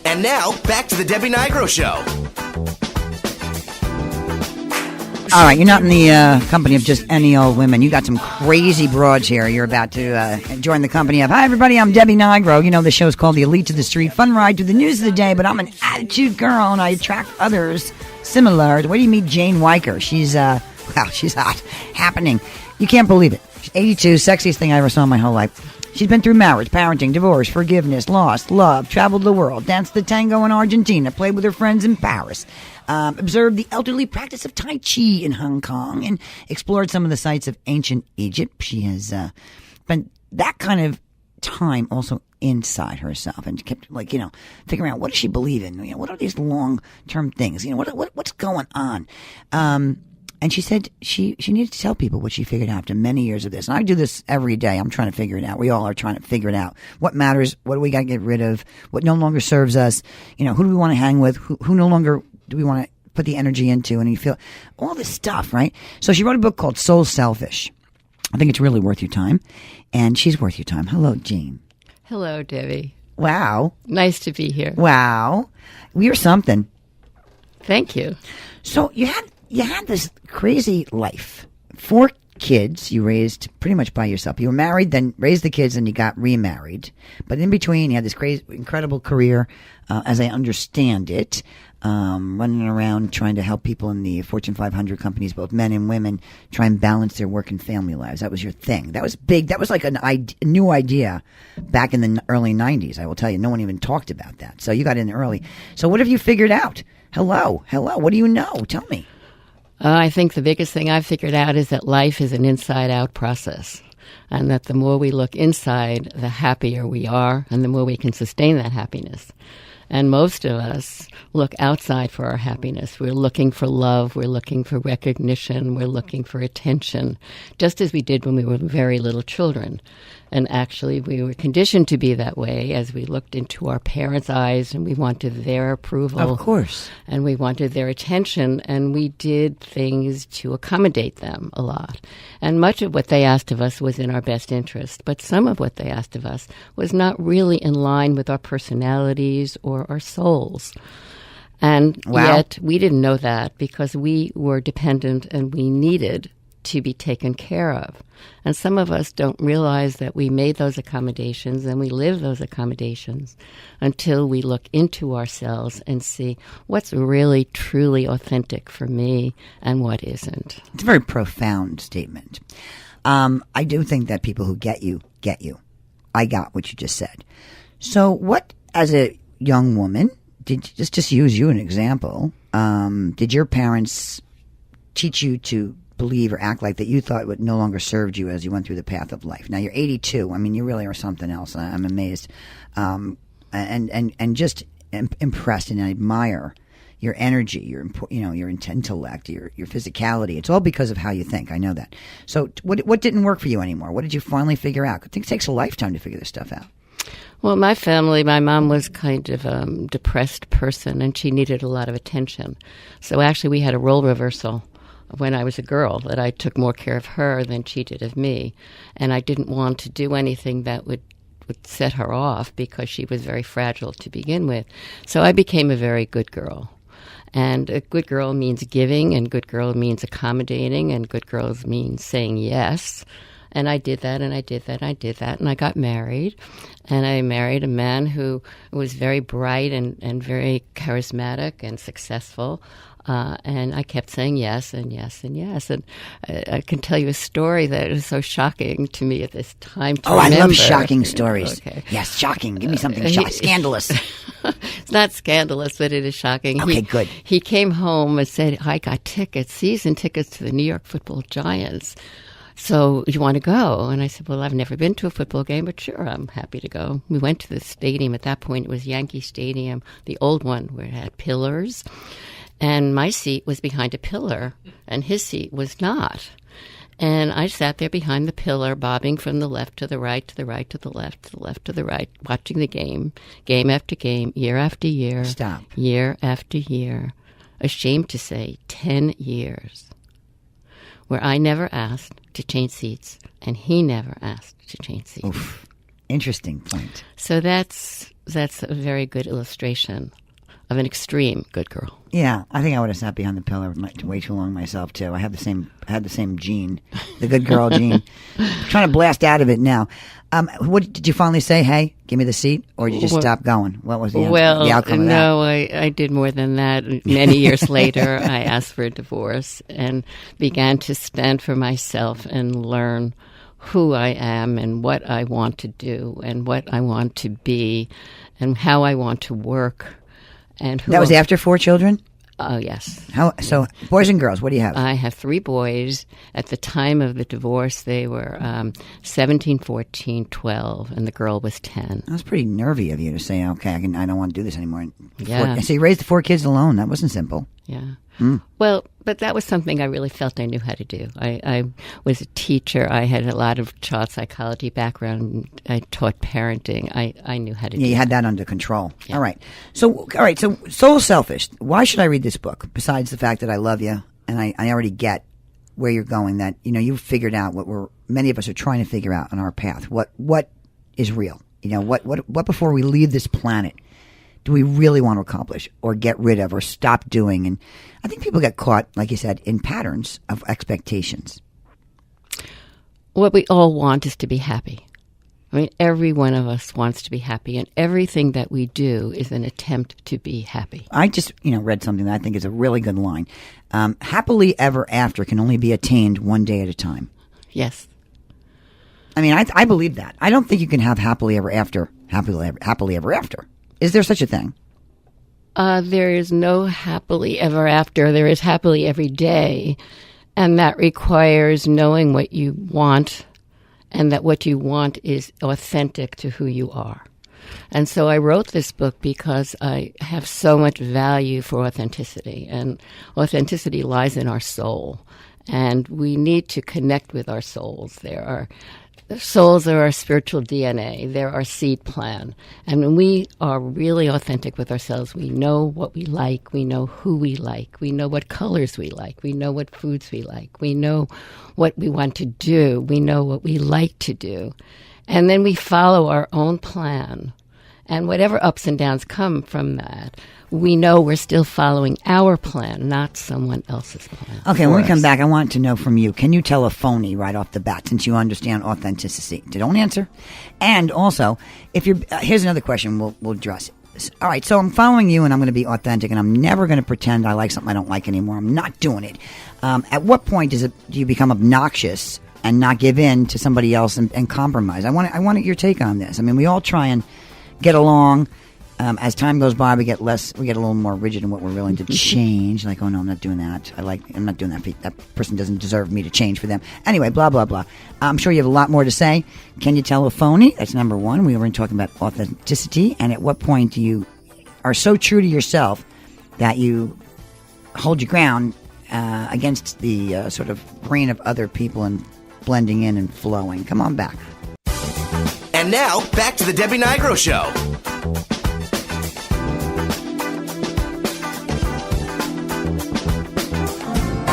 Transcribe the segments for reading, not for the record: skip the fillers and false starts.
And now, back to the Debbie Nigro Show. All right, you're not in the company of just any old women. You got some crazy broads here. You're about to join the company of. Hi, everybody. I'm Debbie Nigro. You know, the show's called The Elite to the Street. Fun ride through the news of the day, but I'm an attitude girl, and I attract others similar. Where do you meet Jane Wyker? She's, she's hot. Happening. You can't believe it. She's 82, sexiest thing I ever saw in my whole life. She's been through marriage, parenting, divorce, forgiveness, loss, love, traveled the world, danced the tango in Argentina, played with her friends in Paris, observed the elderly practice of Tai Chi in Hong Kong, and explored some of the sites of ancient Egypt. She has spent that kind of time also inside herself and kept, figuring out what does she believe in? What are these long-term things? What's going on? And she said she needed to tell people what she figured out after many years of this. And I do this every day. I'm trying to figure it out. We all are trying to figure it out. What matters? What do we got to get rid of? What no longer serves us? Who do we want to hang with? Who no longer do we want to put the energy into? And you feel all this stuff, right? So she wrote a book called Soul Selfish. I think it's really worth your time. And she's worth your time. Hello, Jane. Hello, Debbie. Wow. Nice to be here. Wow. You're something. Thank you. So you had this crazy life. 4 kids you raised pretty much by yourself. You were married, then raised the kids, and you got remarried. But in between, you had this crazy, incredible career, as I understand it, running around trying to help people in the Fortune 500 companies, both men and women, try and balance their work and family lives. That was your thing. That was big. That was like a new idea back in the early 90s, I will tell you. No one even talked about that. So you got in early. So what have you figured out? Hello. What do you know? Tell me. I think the biggest thing I've figured out is that life is an inside-out process, and that the more we look inside, the happier we are, and the more we can sustain that happiness. And most of us look outside for our happiness. We're looking for love. We're looking for recognition. We're looking for attention, just as we did when we were very little children. And actually, we were conditioned to be that way as we looked into our parents' eyes and we wanted their approval. Of course. And we wanted their attention, and we did things to accommodate them a lot. And much of what they asked of us was in our best interest, but some of what they asked of us was not really in line with our personalities or our souls. And yet we didn't know that because we were dependent and we needed to be taken care of. And some of us don't realize that we made those accommodations and we live those accommodations until we look into ourselves and see what's really, truly authentic for me and what isn't. It's a very profound statement. I do think that people who get you, get you. I got what you just said. So what, as a young woman, just use you an example, did your parents teach you to believe or act like that you thought would no longer served you as you went through the path of life? Now you're 82. I mean, you really are something else. I'm amazed, and just impressed, and I admire your energy, your intellect, your physicality. It's all because of how you think. I know that. So what didn't work for you anymore? What did you finally figure out? I think it takes a lifetime to figure this stuff out. Well, my family, my mom was kind of a depressed person, and she needed a lot of attention. So actually we had a role reversal when I was a girl, that I took more care of her than she did of me. And I didn't want to do anything that would set her off because she was very fragile to begin with. So I became a very good girl. And a good girl means giving, and good girl means accommodating, and good girls means saying yes. And I did that, and I did that, and I did that, and I got married. And I married a man who was very bright and very charismatic and successful. And I kept saying yes and yes and yes. And I can tell you a story that is so shocking to me at this time to remember. I love shocking stories. Okay. Yes, shocking. Give me something scandalous. It's not scandalous, but it is shocking. Okay, good. He came home and said, I got season tickets to the New York Football Giants. So you want to go? And I said, well, I've never been to a football game, but sure, I'm happy to go. We went to the stadium. At that point, it was Yankee Stadium, the old one where it had pillars. And my seat was behind a pillar, and his seat was not. And I sat there behind the pillar, bobbing from the left to the right, to the right, to the left, to the left, to the right, watching the game after game, year after year. Stop. Year after year. Ashamed to say, 10 years, where I never asked to change seats, and he never asked to change seats. Oof. Interesting point. So that's a very good illustration of an extreme good girl. Yeah, I think I would have sat behind the pillar way too long myself too. I had the same gene, the good girl gene. I'm trying to blast out of it now. What did you finally say? Hey, give me the seat, or did you just stop going? What was the answer? The outcome of that? No, I did more than that. Many years later, I asked for a divorce and began to stand for myself and learn who I am and what I want to do and what I want to be and how I want to work. And that was after 4 children? Oh, yes. So boys and girls, what do you have? I have 3 boys. At the time of the divorce, they were 17, 14, 12, and the girl was 10. That was pretty nervy of you to say, okay, I don't want to do this anymore. Yeah. So you raised the 4 kids alone. That wasn't simple. Yeah. Well, but that was something I really felt I knew how to do. I was a teacher. I had a lot of child psychology background. I taught parenting. I knew how to do you had that under control. Yeah. All right. So Soul Selfish. Why should I read this book? Besides the fact that I love you and I already get where you're going, that, you've figured out what many of us are trying to figure out on our path. What is real? What before we leave this planet do we really want to accomplish or get rid of or stop doing? And I think people get caught, like you said, in patterns of expectations. What we all want is to be happy. I mean, every one of us wants to be happy, and everything that we do is an attempt to be happy. I just, read something that I think is a really good line. Happily ever after can only be attained one day at a time. Yes. I mean, I believe that. I don't think you can have happily ever after. Is there such a thing? There is no happily ever after. There is happily every day. And that requires knowing what you want and that what you want is authentic to who you are. And so I wrote this book because I have so much value for authenticity. And authenticity lies in our soul. And we need to connect with our souls. Souls are our spiritual DNA. They're our seed plan. And when we are really authentic with ourselves, we know what we like. We know who we like. We know what colors we like. We know what foods we like. We know what we want to do. We know what we like to do. And then we follow our own plan. And whatever ups and downs come from that, we know we're still following our plan, not someone else's plan. Okay, when we come back, I want to know from you, can you tell a phony right off the bat, since you understand authenticity? Don't answer. And also, if you're, here's another question we'll address. All right, so I'm following you and I'm going to be authentic and I'm never going to pretend I like something I don't like anymore. I'm not doing it. At what point do you become obnoxious and not give in to somebody else and compromise? I want your take on this. I mean, we all try and get along. As time goes by, we get a little more rigid in what we're willing to change. Like, oh no, I'm not doing that. I'm not doing that. That person doesn't deserve me to change for them. Anyway, blah, blah, blah. I'm sure you have a lot more to say. Can you tell a phony? That's number one. We were talking about authenticity. And at what point do you are so true to yourself that you hold your ground against the sort of brain of other people and blending in and flowing? Come on back. And now, back to the Debbie Nigro Show.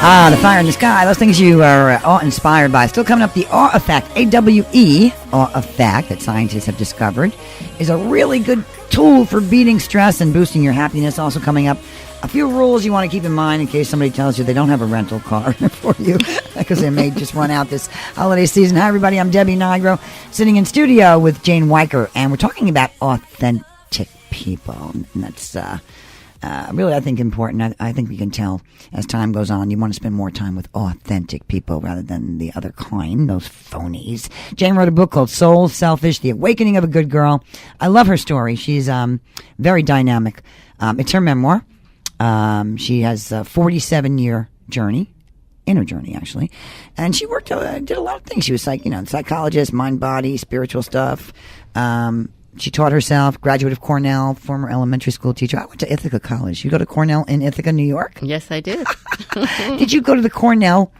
The fire in the sky, those things you are awe-inspired by. Still coming up, the awe effect, AWE, awe effect, that scientists have discovered, is a really good tool for beating stress and boosting your happiness. Also coming up, a few rules you want to keep in mind in case somebody tells you they don't have a rental car for you because they may just run out this holiday season. Hi, everybody. I'm Debbie Nigro, sitting in studio with Jane Wyker, and we're talking about authentic people. And that's really, I think, important. I think we can tell as time goes on, you want to spend more time with authentic people rather than the other kind, those phonies. Jane wrote a book called Soul Selfish, The Awakening of a Good Girl. I love her story. She's very dynamic. It's her memoir. She has a 47-year inner journey, actually. And she did a lot of things. She was psychologist, mind, body, spiritual stuff. She taught herself, graduate of Cornell, former elementary school teacher. I went to Ithaca College. You go to Cornell in Ithaca, New York? Yes, I did. Did you go to the Cornell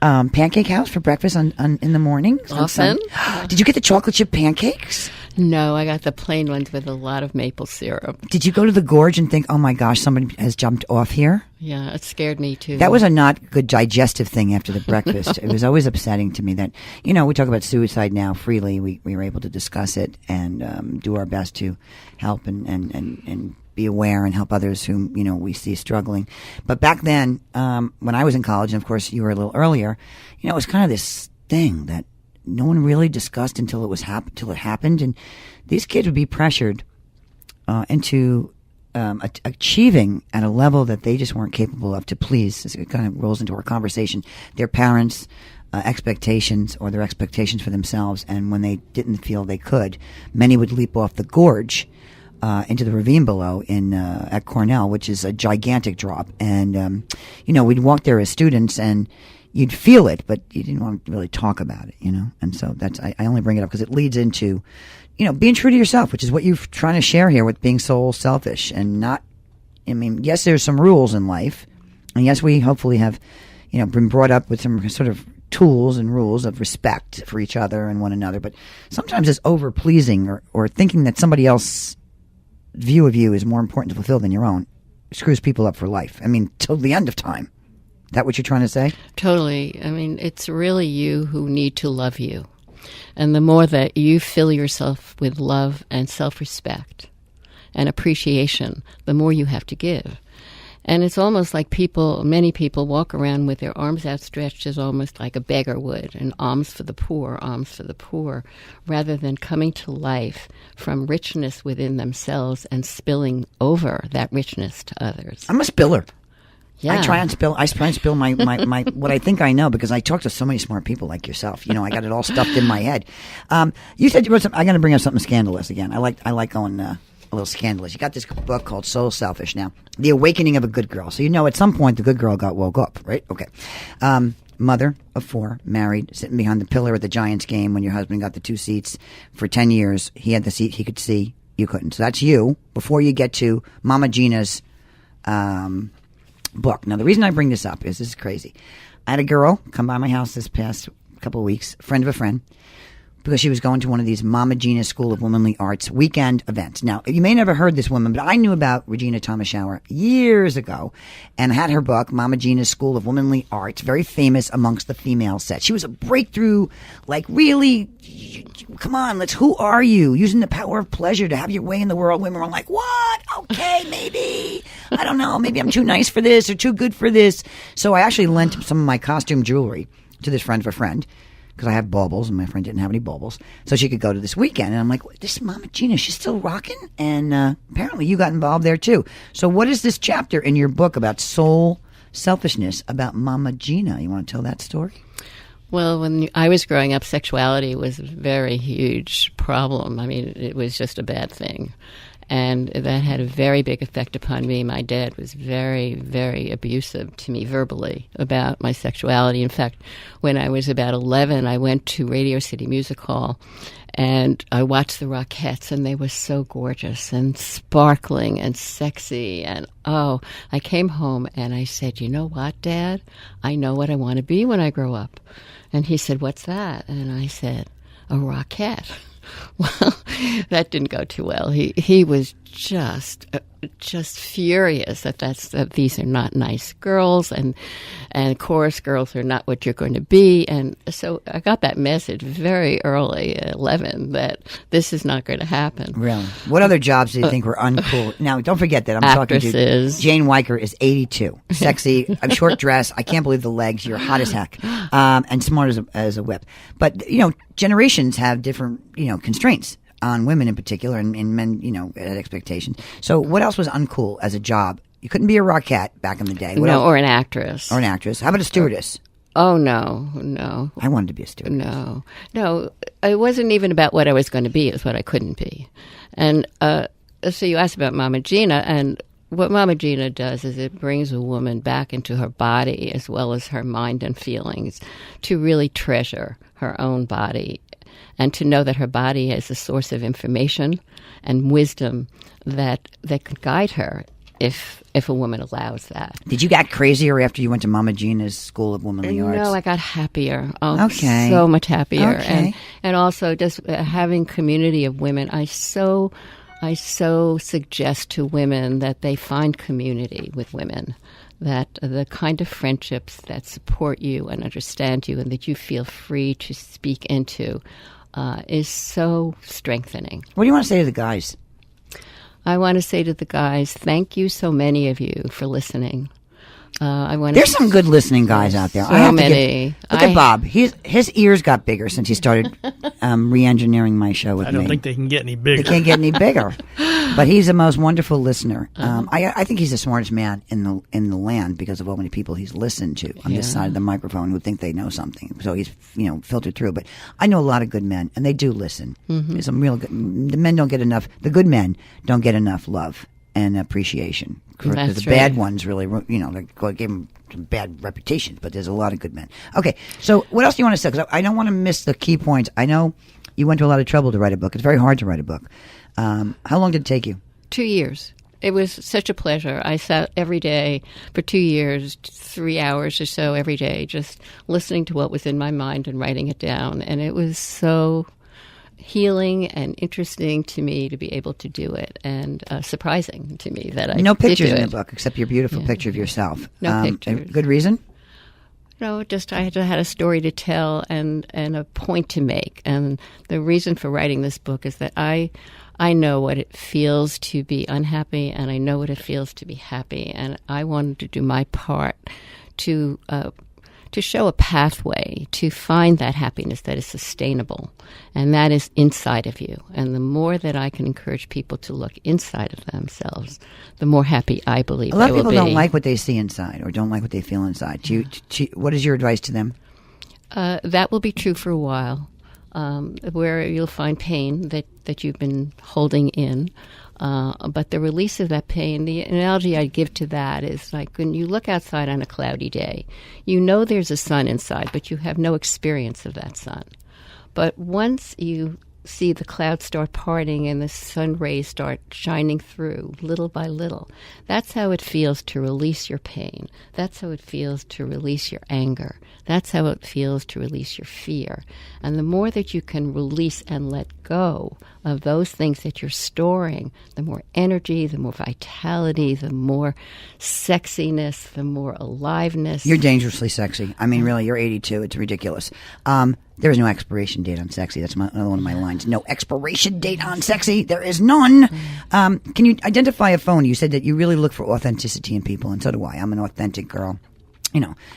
pancake house for breakfast in the morning? Often. Did you get the chocolate chip pancakes? No, I got the plain ones with a lot of maple syrup. Did you go to the gorge and think, oh my gosh, somebody has jumped off here? Yeah, it scared me too. That was a not good digestive thing after the breakfast. It was always upsetting to me that, we talk about suicide now freely. We were able to discuss it and do our best to help and be aware and help others whom, we see struggling. But back then, when I was in college, and of course you were a little earlier, it was kind of this thing that no one really discussed until it happened. And these kids would be pressured into achieving at a level that they just weren't capable of to please. It kind of rolls into our conversation. Their parents' expectations or their expectations for themselves. And when they didn't feel they could, many would leap off the gorge into the ravine below at Cornell, which is a gigantic drop. And, we'd walk there as students and you'd feel it, but you didn't want to really talk about it, And so I only bring it up because it leads into, being true to yourself, which is what you're trying to share here with being so selfish and not, yes, there's some rules in life. And yes, we hopefully have, been brought up with some sort of tools and rules of respect for each other and one another. But sometimes it's over-pleasing or thinking that somebody else's view of you is more important to fulfill than your own. It screws people up for life. Till the end of time. That what you're trying to say? Totally. It's really you who need to love you. And the more that you fill yourself with love and self-respect and appreciation, the more you have to give. And it's almost like many people walk around with their arms outstretched as almost like a beggar would, and alms for the poor, rather than coming to life from richness within themselves and spilling over that richness to others. I'm a spiller. Yeah. I try and spill my what I think I know because I talk to so many smart people like yourself. I got it all stuffed in my head. You said you wrote something. I'm going to bring up something scandalous again. I like going a little scandalous. You got this book called Soul Selfish now. The Awakening of a Good Girl. So at some point the good girl got woke up, right? Okay. Mother of 4, married, sitting behind the pillar at the Giants game when your husband got the 2 seats for 10 years. He had the seat he could see. You couldn't. So that's you before you get to Mama Gina's book. Now, the reason I bring this up is this is crazy. I had a girl come by my house this past couple of weeks, friend of a friend, because she was going to one of these Mama Gina School of Womanly Arts weekend events. Now, you may never heard this woman, but I knew about Regina Thomas Schauer years ago and had her book, Mama Gina's School of Womanly Arts, very famous amongst the female set. She was a breakthrough, really, come on, who are you? Using the power of pleasure to have your way in the world. Women were like, what? Okay, maybe. I don't know. Maybe I'm too nice for this or too good for this. So I actually lent some of my costume jewelry to this friend of a friend, because I have baubles, and my friend didn't have any baubles, so she could go to this weekend. And I'm like, this Mama Gina, she's still rocking? And apparently you got involved there, too. So what is this chapter in your book about soul selfishness about Mama Gina? You want to tell that story? Well, when I was growing up, sexuality was a very huge problem. It was just a bad thing. And that had a very big effect upon me. My dad was very, very abusive to me verbally about my sexuality. In fact, when I was about 11, I went to Radio City Music Hall and I watched the Rockettes, and they were so gorgeous and sparkling and sexy. And, I came home and I said, you know what, Dad? I know what I want to be when I grow up. And he said, what's that? And I said, a Rockette. Well, that didn't go too well. He was just furious that these are not nice girls, and chorus girls are not what you're going to be. And so I got that message very early at 11 that this is not going to happen. Really? What other jobs do you think were uncool? Now, don't forget that I'm actresses. Talking to Jane Wyker is 82, sexy, a short dress. I can't believe the legs. You're hot as heck, and smart as a whip. But generations have different constraints on women in particular, and men, expectations. So what else was uncool as a job? You couldn't be a Rockette back in the day. What else? Or an actress. Or an actress. How about a stewardess? Oh, no. I wanted to be a stewardess. No. It wasn't even about what I was going to be. It was what I couldn't be. And so you asked about Mama Gina, and what Mama Gina does is it brings a woman back into her body as well as her mind and feelings to really treasure her own body, and to know that her body is a source of information and wisdom that can guide her if a woman allows that. Did you get crazier after you went to Mama Gina's School of Womanly Arts? No, I got happier. Okay. So much happier. Okay. And also just having community of women. I so suggest to women that they find community with women, that the kind of friendships that support you and understand you and that you feel free to speak into is so strengthening. What do you want to say to the guys? I want to say to the guys, thank you, so many of you, for listening. There's some good listening guys out there. So many. Look at Bob. His ears got bigger since he started re-engineering my show with me. I don't think they can get any bigger. They can't get any bigger. But he's the most wonderful listener. I think he's the smartest man in the land because of how many people he's listened to on this side of the microphone who think they know something. So he's filtered through. But I know a lot of good men, and they do listen. There's some real good. The men don't get enough. The good men don't get enough love and appreciation. That's the bad ones really, they gave them some bad reputations, but there's a lot of good men. Okay, so what else do you want to say? Because I don't want to miss the key points. I know you went to a lot of trouble to write a book. It's very hard to write a book. How long did it take you? 2 years. It was such a pleasure. I sat every day for 2 years, 3 hours or so every day, just listening to what was in my mind and writing it down. And it was so healing and interesting to me to be able to do it, and surprising to me that I no pictures did do in it. the book except your beautiful picture of yourself. No pictures. Good reason? No, just I had a story to tell and a point to make. And the reason for writing this book is that I know what it feels to be unhappy, and I know what it feels to be happy, and I wanted to do my part to show a pathway to find that happiness that is sustainable, and that is inside of you. And the more that I can encourage people to look inside of themselves, the more happy I believe they will be. A lot of people don't like what they see inside or don't like what they feel inside. What is your advice to them? That will be true for a while, where you'll find pain that you've been holding in. But the release of that pain, the analogy I give to that is like when you look outside on a cloudy day, you know there's a sun inside, but you have no experience of that sun. But once you see the clouds start parting and the sun rays start shining through little by little, that's how it feels to release your pain. That's how it feels to release your anger. That's how it feels to release your fear. And the more that you can release and let go of those things that you're storing, the more energy, the more vitality, the more sexiness, the more aliveness. You're dangerously sexy. I mean, really, you're 82. It's ridiculous. There is no expiration date on sexy. That's another one of my lines. No expiration date on sexy. There is none. Can you identify a phony? You said that you really look for authenticity in people, and so do I. I'm an authentic girl.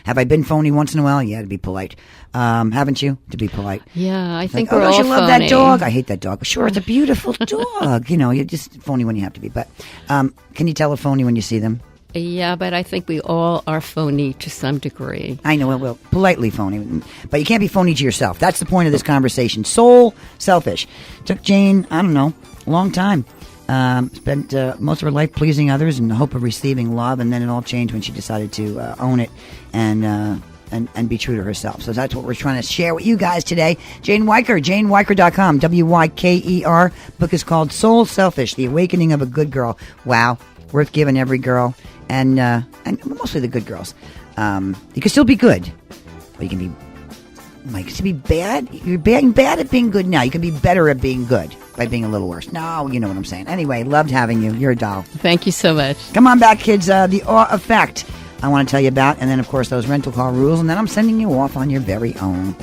Have I been phony once in a while? Yeah, to be polite. Haven't you? To be polite. Yeah, I think we're all you phony. Love that dog? I hate that dog. Sure, it's a beautiful dog. You're just phony when you have to be. But can you tell a phony when you see them? Yeah, but I think we all are phony to some degree. I know, well, politely phony. But you can't be phony to yourself. That's the point of this conversation. Soul selfish. Took Jane, I don't know, a long time. Spent most of her life pleasing others in the hope of receiving love, and then it all changed when she decided to own it and be true to herself. So that's what we're trying to share with you guys today. Jane Wyker, JaneWyker.com, WYKER. Book is called Soul Selfish, The Awakening of a Good Girl. Wow, worth giving every girl, and mostly the good girls. You can still be good, but you can be bad. You're bad at being good now. You can be better at being good by being a little worse. No, you know what I'm saying. Anyway, loved having you. You're a doll. Thank you so much. Come on back, kids. The Awe Effect I want to tell you about. And then, of course, those rental car rules. And then I'm sending you off on your very own.